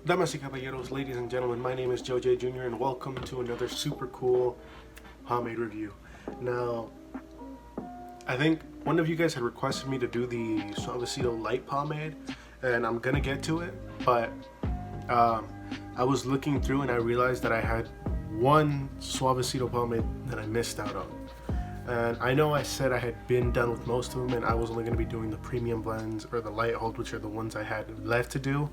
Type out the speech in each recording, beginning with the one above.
Damas y Caballeros, ladies and gentlemen, my name is Joe J. Jr. and welcome to another super cool pomade review. Now, I think one of you guys had requested me to do the Suavecito light pomade, and I'm gonna get to it, but I was looking through and I realized that I had one Suavecito pomade that I missed out on. And I know I said I had been done with most of them and I was only going to be doing the premium blends or the light hold, which are the ones I had left to do,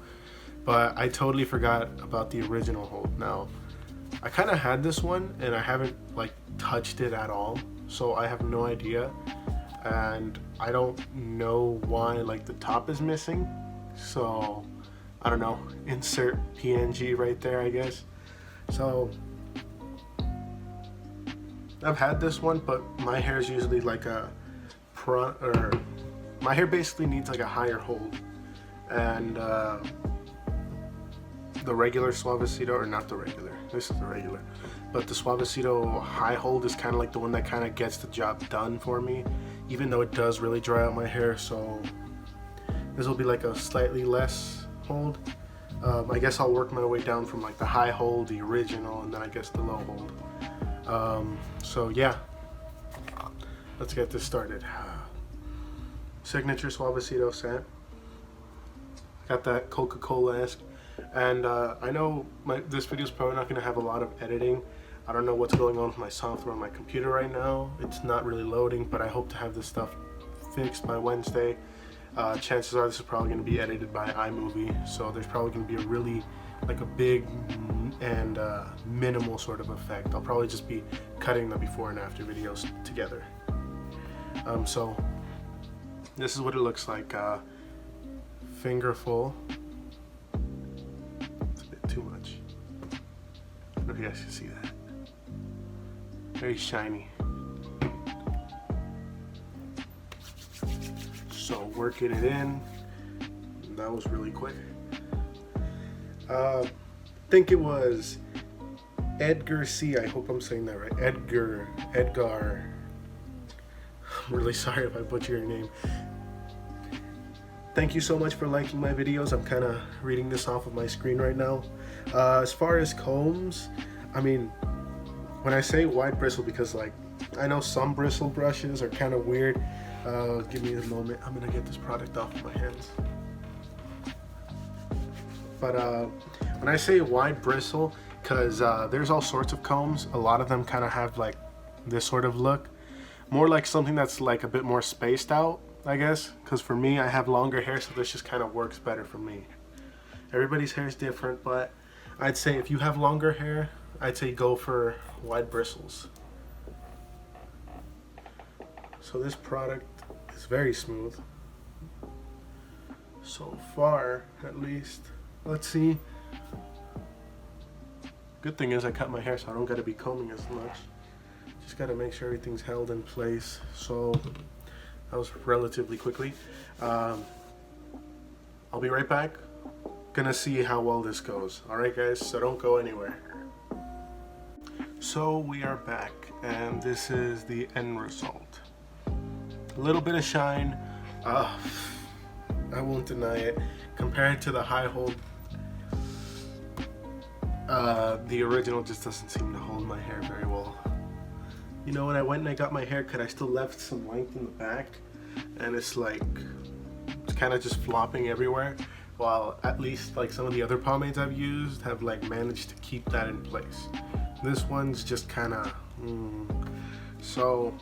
but I totally forgot about the original hold. Now, I kind of had this one and I haven't like touched it at all, so I have no idea, and I don't know why like the top is missing, so I don't know, insert PNG right there, I guess. So I've had this one, but my hair is usually like my hair basically needs like a higher hold, and the regular Suavecito, or not the regular, this is the regular, but the Suavecito high hold is kind of like the one that kind of gets the job done for me, even though it does really dry out my hair. So this will be like a slightly less hold. I guess I'll work my way down from like the high hold, the original, and then I guess the low hold. So yeah, let's get this started. Signature Suavecito scent. Got that Coca-Cola-esque, and I know this video is probably not going to have a lot of editing. I don't know what's going on with my software on my computer right now. It's not really loading, but I hope to have this stuff fixed by Wednesday. Chances are this is probably going to be edited by iMovie, so there's probably going to be a really like a big and minimal sort of effect. I'll probably just be cutting the before and after videos together. So this is what it looks like. Fingerful. It's a bit too much. I don't know if you guys can see that. Very shiny. So working it in. That was really quick. I think it was Edgar C. I hope I'm saying that right. Edgar. I'm really sorry if I butcher your name. Thank you so much for liking my videos. I'm kind of reading this off of my screen right now. As far as combs, I mean, when I say wide bristle, because like I know some bristle brushes are kind of weird. Give me a moment. I'm gonna get this product off of my hands. But when I say wide bristle, because there's all sorts of combs, a lot of them kind of have like this sort of look, more like something that's like a bit more spaced out, I guess, because for me I have longer hair, so this just kind of works better for me. Everybody's hair is different, but I'd say if you have longer hair, I'd say go for wide bristles. So this product is very smooth so far, at least. Let's see. Good thing is I cut my hair, so I don't got to be combing as much. Just got to make sure everything's held in place. So that was relatively quickly. I'll be right back. Gonna see how well this goes. Alright guys, so don't go anywhere. So we are back, and this is the end result. A little bit of shine. I won't deny it. Compared to the high hold, the original just doesn't seem to hold my hair very well. You know, when I went and I got my hair cut, I still left some length in the back, and it's like it's kind of just flopping everywhere, while at least like some of the other pomades I've used have like managed to keep that in place. This one's just kind of So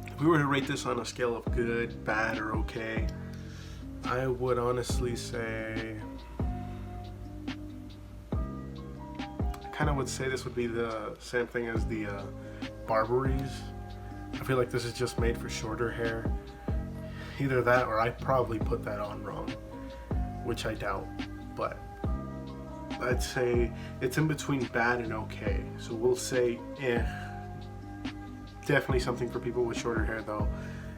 if we were to rate this on a scale of good, bad, or okay, I would honestly say I kind of would say this would be the same thing as the Barberries. I feel like this is just made for shorter hair. Either that, or I probably put that on wrong, which I doubt, but I'd say it's in between bad and okay. So we'll say definitely something for people with shorter hair though.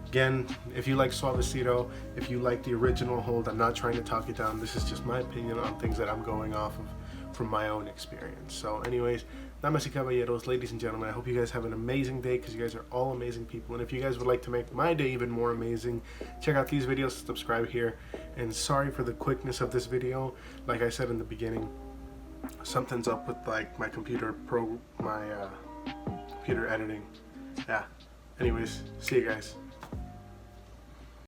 Again, if you like Suavecito, if you like the original hold, I'm not trying to talk it down. This is just my opinion on things that I'm going off of from my own experience. So anyways, Damas y Caballeros, ladies and gentlemen, I hope you guys have an amazing day because you guys are all amazing people. And if you guys would like to make my day even more amazing, check out these videos, subscribe here. And sorry for the quickness of this video. Like I said in the beginning, something's up with like my computer editing. Yeah. Anyways, see you guys.